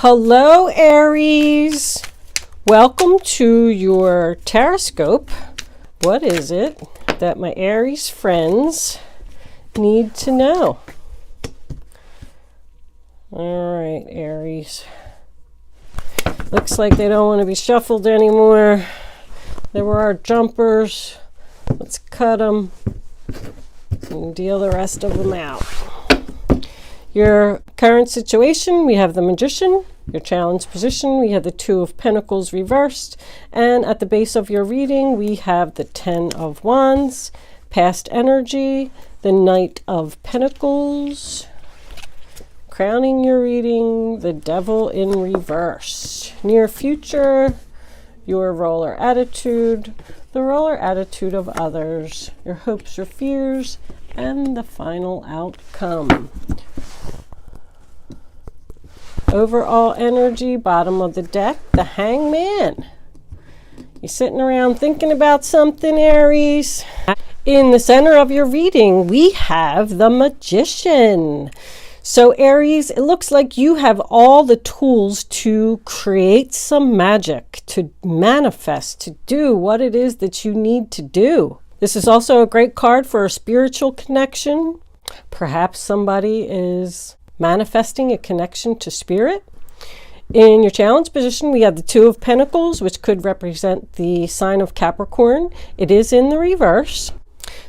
Hello, Aries. Welcome to your horoscope. What is it that my Aries friends need to know? All right, Aries. Looks like they don't want to be shuffled anymore. There were our jumpers. Let's cut them and deal the rest of them out. Your current situation, we have the Magician. Your challenge position, we have the Two of Pentacles reversed. And at the base of your reading, we have the Ten of Wands. Past energy, the Knight of Pentacles. Crowning your reading, the Devil in reverse. Near future, your roller attitude, the roller attitude of others, your hopes or fears, and the final outcome. Overall energy, bottom of the deck, the Hangman. You're sitting around thinking about something, Aries. In the center of your reading, we have the Magician. So Aries, it looks like you have all the tools to create some magic, to manifest, to do what it is that you need to do. This is also a great card for a spiritual connection. Perhaps somebody is manifesting a connection to spirit. In your challenge position, we have the Two of Pentacles, which could represent the sign of Capricorn. It is in the reverse.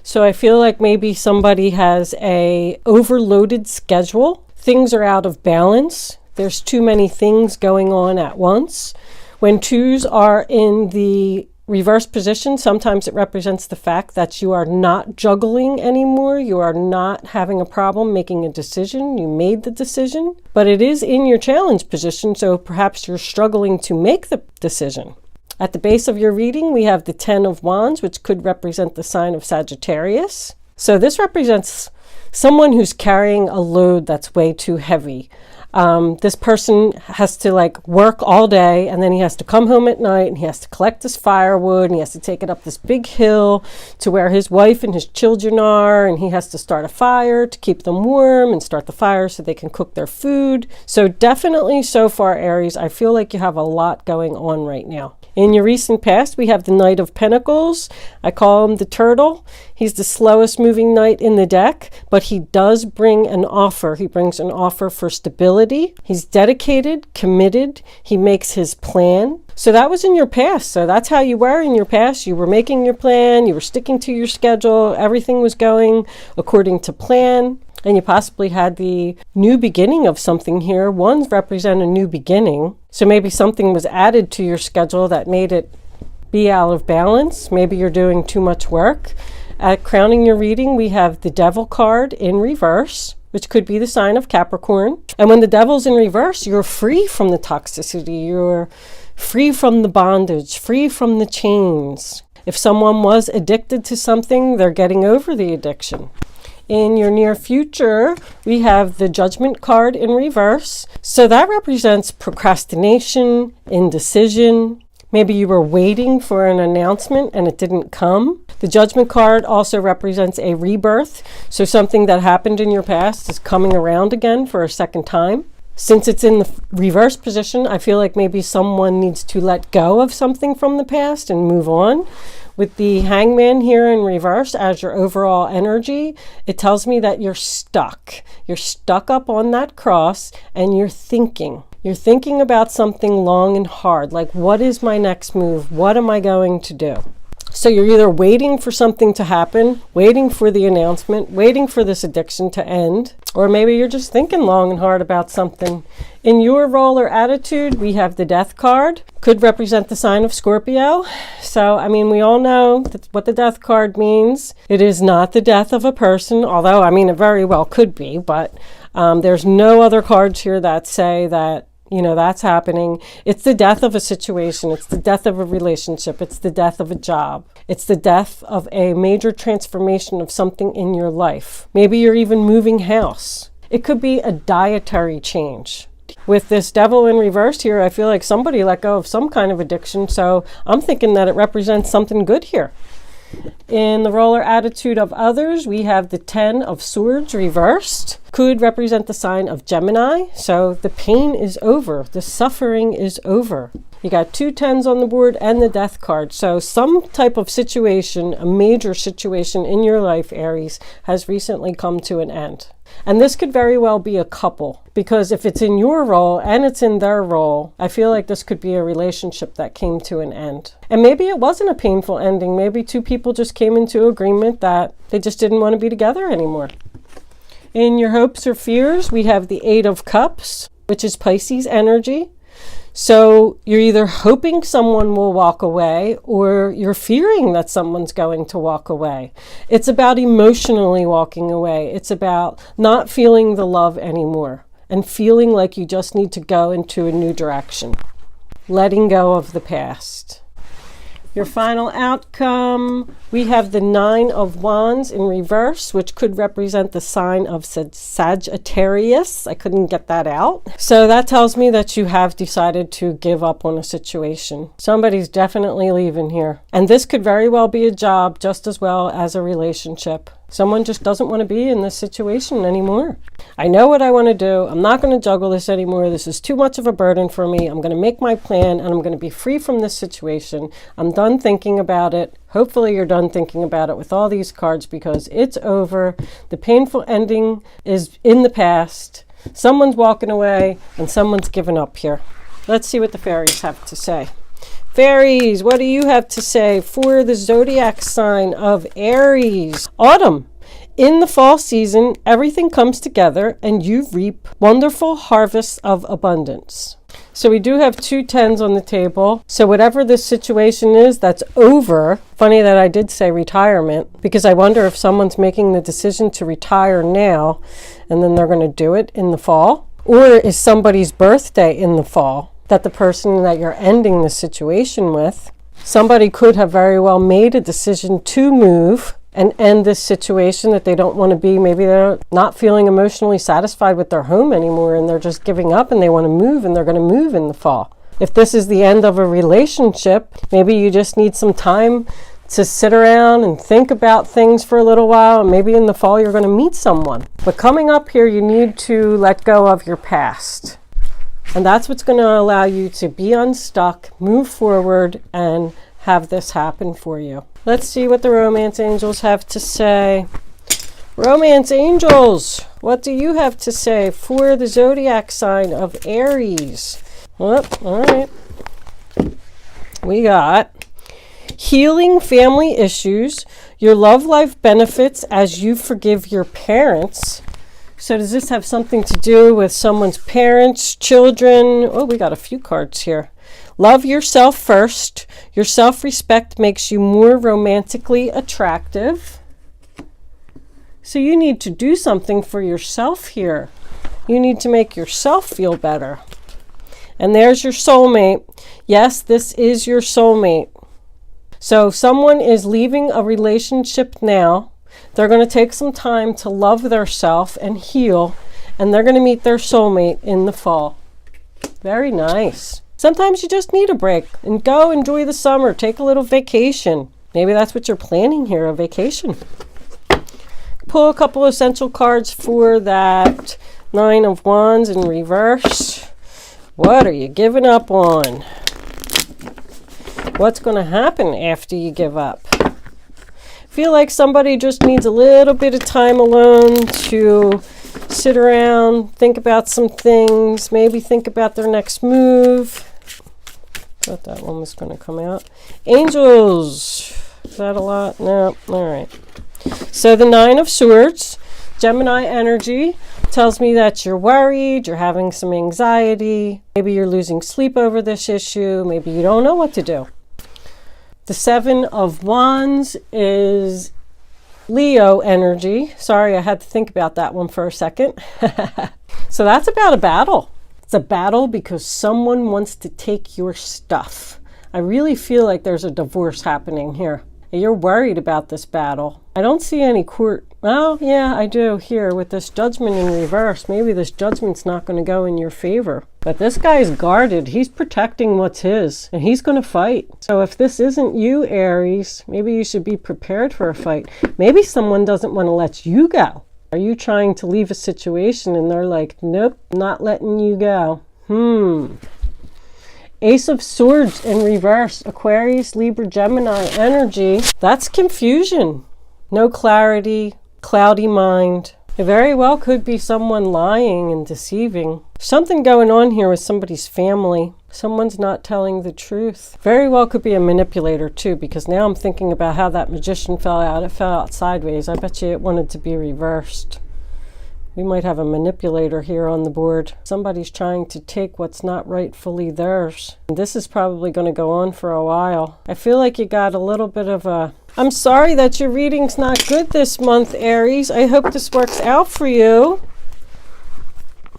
So I feel like maybe somebody has a overloaded schedule. Things are out of balance. There's too many things going on at once. When twos are in the reverse position, sometimes it represents the fact that you are not juggling anymore. You are not having a problem making a decision. You made the decision, but it is in your challenge position, so perhaps you're struggling to make the decision. At the base of your reading, we have the Ten of Wands, which could represent the sign of Sagittarius. So this represents someone who's carrying a load that's way too heavy. This person has to work all day, and then he has to come home at night and he has to collect this firewood and he has to take it up this big hill to where his wife and his children are, and he has to start a fire to keep them warm and start the fire so they can cook their food. So definitely so far, Aries, I feel like you have a lot going on right now. In your recent past, we have the Knight of Pentacles. I call him the turtle. He's the slowest moving knight in the deck, but he does bring an offer. He brings an offer for stability. He's dedicated, committed. He makes his plan. So that was in your past. So that's how you were in your past. You were making your plan. You were sticking to your schedule. Everything was going according to plan. And you possibly had the new beginning of something here. Ones represent a new beginning. So maybe something was added to your schedule that made it be out of balance. Maybe you're doing too much work. At crowning your reading, we have the Devil card in reverse, which could be the sign of Capricorn. And when the Devil's in reverse, you're free from the toxicity. You're free from the bondage, free from the chains. If someone was addicted to something, they're getting over the addiction. In your near future, we have the Judgment card in reverse. So that represents procrastination, indecision. Maybe you were waiting for an announcement and it didn't come. The Judgment card also represents a rebirth. So something that happened in your past is coming around again for a second time. Since it's in the reverse position, I feel like maybe someone needs to let go of something from the past and move on. With the Hangman here in reverse as your overall energy, it tells me that you're stuck. You're stuck up on that cross and you're thinking. You're thinking about something long and hard, like what is my next move? What am I going to do? So you're either waiting for something to happen, waiting for the announcement, waiting for this addiction to end, or maybe you're just thinking long and hard about something. In your roller attitude, we have the Death card. Could represent the sign of Scorpio. So, we all know what the Death card means. It is not the death of a person, although, it very well could be, but there's no other cards here that say that that's happening. It's the death of a situation. It's the death of a relationship. It's the death of a job. It's the death of a major transformation of something in your life. Maybe you're even moving house. It could be a dietary change. With this Devil in reverse here, I feel like somebody let go of some kind of addiction. So I'm thinking that it represents something good here. In the roller attitude of others, we have the Ten of Swords reversed. Could represent the sign of Gemini. So the pain is over. The suffering is over. You got 2 10s on the board and the death card. So some type of situation, a major situation in your life, Aries, has recently come to an end. And this could very well be a couple, because if it's in your role and it's in their role, I feel like this could be a relationship that came to an end. And maybe it wasn't a painful ending. Maybe 2 people just came into agreement that they just didn't want to be together anymore. In your hopes or fears, we have the 8 of Cups, which is Pisces energy. So you're either hoping someone will walk away or you're fearing that someone's going to walk away. It's about emotionally walking away. It's about not feeling the love anymore and feeling like you just need to go into a new direction. Letting go of the past. Your final outcome, we have the 9 of Wands in reverse, which could represent the sign of Sagittarius. I couldn't get that out. So that tells me that you have decided to give up on a situation. Somebody's definitely leaving here. And this could very well be a job just as well as a relationship. Someone just doesn't want to be in this situation anymore. I know what I want to do. I'm not going to juggle this anymore. This is too much of a burden for me. I'm going to make my plan and I'm going to be free from this situation. I'm done thinking about it. Hopefully you're done thinking about it with all these cards, because it's over. The painful ending is in the past. Someone's walking away and someone's given up here. Let's see what the fairies have to say. Fairies, what do you have to say for the zodiac sign of Aries? Autumn. In the fall season, everything comes together and you reap wonderful harvests of abundance. So we do have 2 10s on the table. So whatever this situation is, that's over. Funny that I did say retirement, because I wonder if someone's making the decision to retire now and then they're going to do it in the fall. Or is somebody's birthday in the fall? That the person that you're ending the situation with, somebody could have very well made a decision to move and end this situation that they don't want to be. Maybe they're not feeling emotionally satisfied with their home anymore and they're just giving up and they want to move, and they're going to move in the fall. If this is the end of a relationship, maybe you just need some time to sit around and think about things for a little while, and maybe in the fall you're going to meet someone. But coming up here, you need to let go of your past. And that's what's going to allow you to be unstuck, move forward, and have this happen for you. Let's see what the romance angels have to say. Romance angels, what do you have to say for the zodiac sign of Aries? Well, all right. We got healing family issues. Your love life benefits as you forgive your parents. So does this have something to do with someone's parents, children? Oh, we got a few cards here. Love yourself first. Your self-respect makes you more romantically attractive. So you need to do something for yourself here. You need to make yourself feel better. And there's your soulmate. Yes, this is your soulmate. So if someone is leaving a relationship now, they're going to take some time to love themselves and heal, and they're going to meet their soulmate in the fall. Very nice. Sometimes you just need a break and go enjoy the summer. Take a little vacation. Maybe that's what you're planning here, a vacation. Pull a couple essential cards for that 9 of Wands in reverse. What are you giving up on? What's going to happen after you give up? Feel like somebody just needs a little bit of time alone to sit around, think about some things, maybe think about their next move. Thought that one was going to come out. Angels. Is that a lot? No. All right. So the 9 of Swords, Gemini energy, tells me that you're worried, you're having some anxiety. Maybe you're losing sleep over this issue. Maybe you don't know what to do. The 7 of Wands is Leo energy. Sorry, I had to think about that one for a second. So that's about a battle. It's a battle because someone wants to take your stuff. I really feel like there's a divorce happening here. You're worried about this battle. I don't see any court. Oh, yeah, I do here with this Judgment in reverse. Maybe this Judgment's not going to go in your favor. But this guy's guarded. He's protecting what's his, and he's going to fight. So if this isn't you, Aries, maybe you should be prepared for a fight. Maybe someone doesn't want to let you go. Are you trying to leave a situation and they're like, nope, not letting you go? Ace of Swords in reverse, Aquarius, Libra, Gemini energy. That's confusion. No clarity, cloudy mind. It very well could be someone lying and deceiving. Something going on here with somebody's family. Someone's not telling the truth. Very well could be a manipulator too, because now I'm thinking about how that magician fell out. It fell out sideways. I bet you it wanted to be reversed. We might have a manipulator here on the board. Somebody's trying to take what's not rightfully theirs. And this is probably going to go on for a while. I feel like you got a little bit of a... I'm sorry that your reading's not good this month, Aries. I hope this works out for you.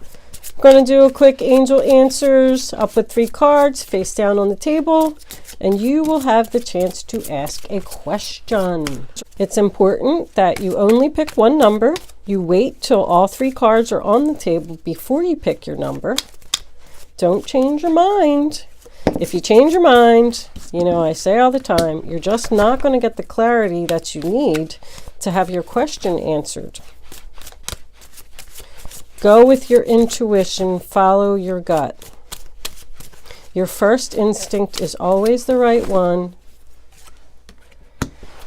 I'm going to do a quick angel answers. I'll put 3 cards face down on the table, and you will have the chance to ask a question. It's important that you only pick one number. You wait till all 3 cards are on the table before you pick your number. Don't change your mind. If you change your mind, you know, I say all the time, you're just not going to get the clarity that you need to have your question answered. Go with your intuition, follow your gut. Your first instinct is always the right one.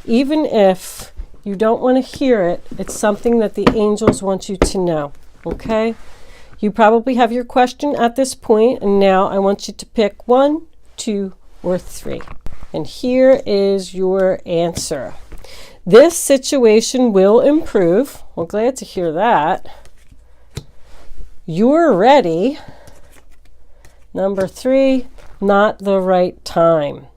Even if you don't want to hear it, it's something that the angels want you to know, okay? You probably have your question at this point, and now I want you to pick 1, 2, or 3. And here is your answer. This situation will improve. Well, glad to hear that. You're ready. Number 3, not the right time.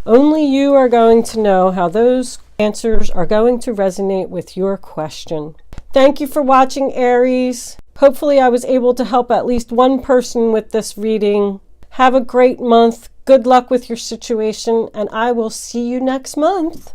Only you are going to know how those answers are going to resonate with your question. Thank you for watching, Aries. Hopefully I was able to help at least one person with this reading. Have a great month. Good luck with your situation, and I will see you next month.